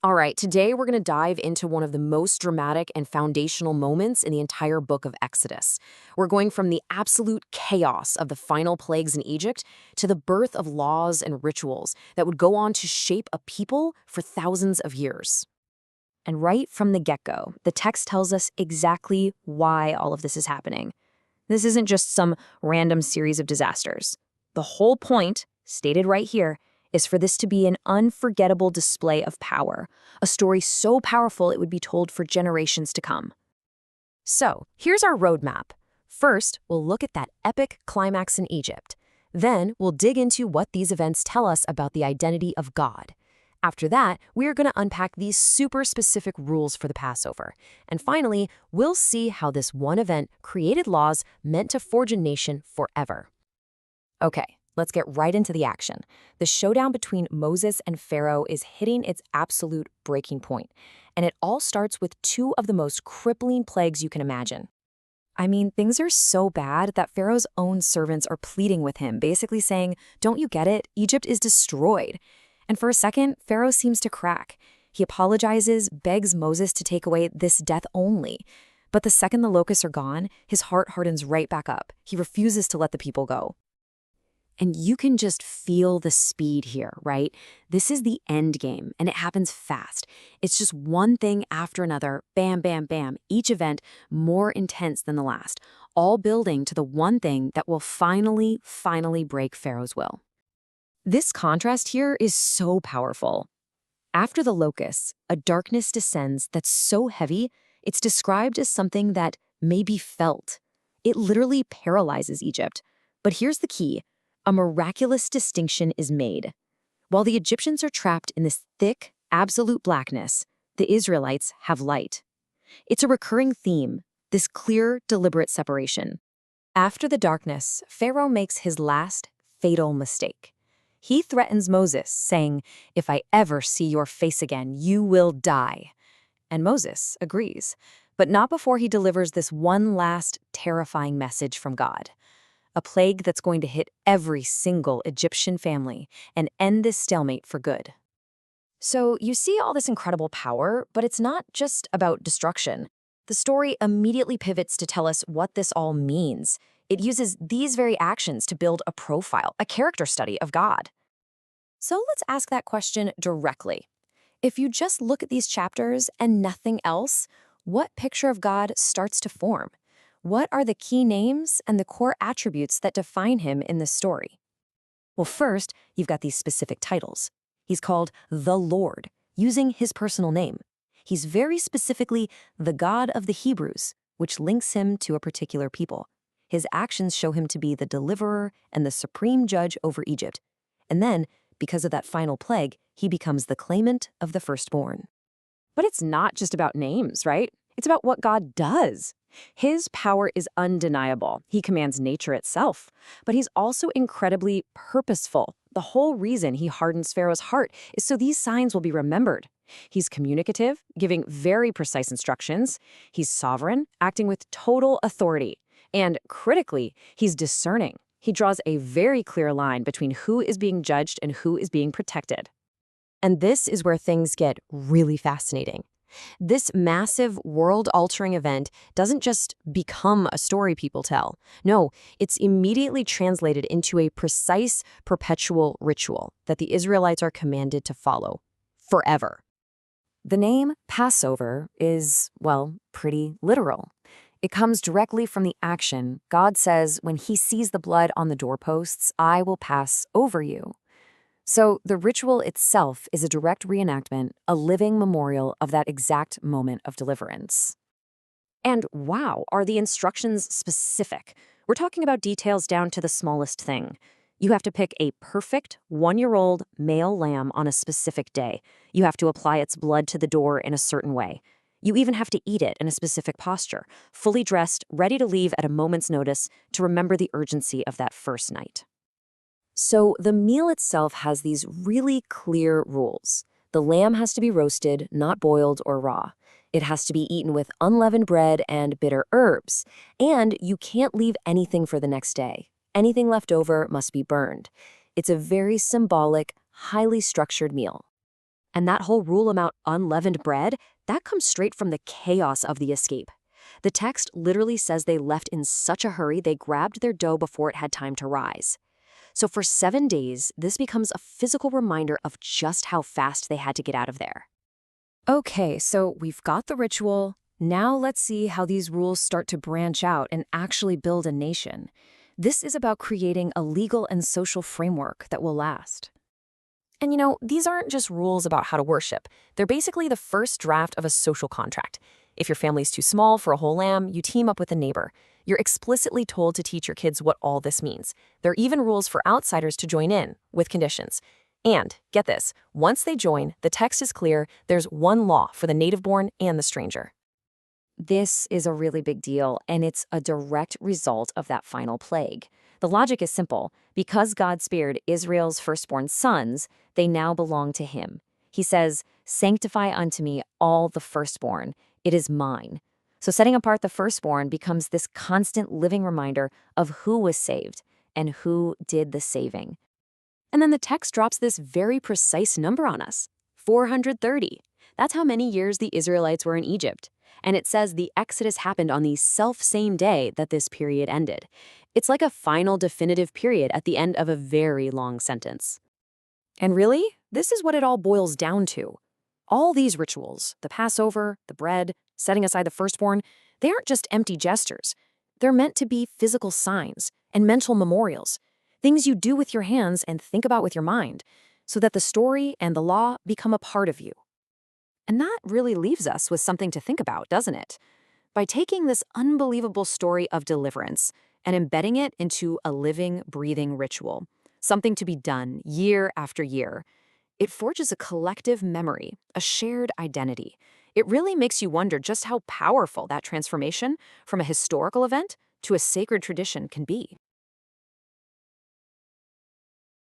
All right, today we're going to dive into one of the most dramatic and foundational moments in the entire book of Exodus. We're going from the absolute chaos of the final plagues in Egypt to the birth of laws and rituals that would go on to shape a people for thousands of years. And right from the get-go, the text tells us exactly why all of this is happening. This isn't just some random series of disasters. The whole point, stated right here, is for this to be an unforgettable display of power, a story so powerful it would be told for generations to come. So, here's our roadmap. First, we'll look at that epic climax in Egypt. Then, we'll dig into what these events tell us about the identity of God. After that, we're going to unpack these super specific rules for the Passover. And finally, we'll see how this one event created laws meant to forge a nation forever. Okay. Let's get right into the action. The showdown between Moses and Pharaoh is hitting its absolute breaking point, and it all starts with two of the most crippling plagues you can imagine. I mean, things are so bad that Pharaoh's own servants are pleading with him, basically saying, "Don't you get it? Egypt is destroyed." And for a second, Pharaoh seems to crack. He apologizes, begs Moses to take away this death only. But the second the locusts are gone, his heart hardens right back up. He refuses to let the people go. And you can just feel the speed here, right? This is the end game, and it happens fast. It's just one thing after another, bam, bam, bam, each event more intense than the last, all building to the one thing that will finally break Pharaoh's will. This contrast here is so powerful. After the locusts, a darkness descends that's so heavy, it's described as something that may be felt. It literally paralyzes Egypt. But here's the key. A miraculous distinction is made. While the Egyptians are trapped in this thick, absolute blackness, the Israelites have light. It's a recurring theme, this clear, deliberate separation. After the darkness, Pharaoh makes his last, fatal mistake. He threatens Moses, saying, "If I ever see your face again, you will die." And Moses agrees, but not before he delivers this one last, terrifying message from God. A plague that's going to hit every single Egyptian family and end this stalemate for good. So you see all this incredible power, but it's not just about destruction. The story immediately pivots to tell us what this all means. It uses these very actions to build a profile, a character study of God. So let's ask that question directly. If you just look at these chapters and nothing else, what picture of God starts to form? What are the key names and the core attributes that define him in this story? Well, first, you've got these specific titles. He's called the Lord, using his personal name. He's very specifically the God of the Hebrews, which links him to a particular people. His actions show him to be the deliverer and the supreme judge over Egypt. And then, because of that final plague, he becomes the claimant of the firstborn. But it's not just about names, right? It's about what God does. His power is undeniable. He commands nature itself. But he's also incredibly purposeful. The whole reason he hardens Pharaoh's heart is so these signs will be remembered. He's communicative, giving very precise instructions. He's sovereign, acting with total authority. And critically, he's discerning. He draws a very clear line between who is being judged and who is being protected. And this is where things get really fascinating. This massive, world-altering event doesn't just become a story people tell. No, it's immediately translated into a precise, perpetual ritual that the Israelites are commanded to follow forever. The name Passover is, well, pretty literal. It comes directly from the action. God says, when he sees the blood on the doorposts, I will pass over you. So the ritual itself is a direct reenactment, a living memorial of that exact moment of deliverance. And wow, are the instructions specific? We're talking about details down to the smallest thing. You have to pick a perfect 1-year-old male lamb on a specific day. You have to apply its blood to the door in a certain way. You even have to eat it in a specific posture, fully dressed, ready to leave at a moment's notice to remember the urgency of that first night. So the meal itself has these really clear rules. The lamb has to be roasted, not boiled or raw. It has to be eaten with unleavened bread and bitter herbs. And you can't leave anything for the next day. Anything left over must be burned. It's a very symbolic, highly structured meal. And that whole rule about unleavened bread, that comes straight from the chaos of the escape. The text literally says they left in such a hurry they grabbed their dough before it had time to rise. So for 7 days, this becomes a physical reminder of just how fast they had to get out of there. Okay, so we've got the ritual. Now let's see how these rules start to branch out and actually build a nation. This is about creating a legal and social framework that will last. And these aren't just rules about how to worship. They're basically the first draft of a social contract. If your family's too small for a whole lamb, you team up with a neighbor. You're explicitly told to teach your kids what all this means. There are even rules for outsiders to join in, with conditions. And, get this, once they join, the text is clear, there's one law for the native-born and the stranger. This is a really big deal, and it's a direct result of that final plague. The logic is simple. Because God spared Israel's firstborn sons, they now belong to him. He says, "Sanctify unto me all the firstborn. It is mine." So setting apart the firstborn becomes this constant living reminder of who was saved and who did the saving. And then the text drops this very precise number on us, 430. That's how many years the Israelites were in Egypt. And it says the Exodus happened on the self-same day that this period ended. It's like a final definitive period at the end of a very long sentence. And really, this is what it all boils down to. All these rituals, the Passover, the bread, setting aside the firstborn, they aren't just empty gestures. They're meant to be physical signs and mental memorials, things you do with your hands and think about with your mind, so that the story and the law become a part of you. And that really leaves us with something to think about, doesn't it? By taking this unbelievable story of deliverance and embedding it into a living, breathing ritual, something to be done year after year, it forges a collective memory, a shared identity. It really makes you wonder just how powerful that transformation from a historical event to a sacred tradition can be.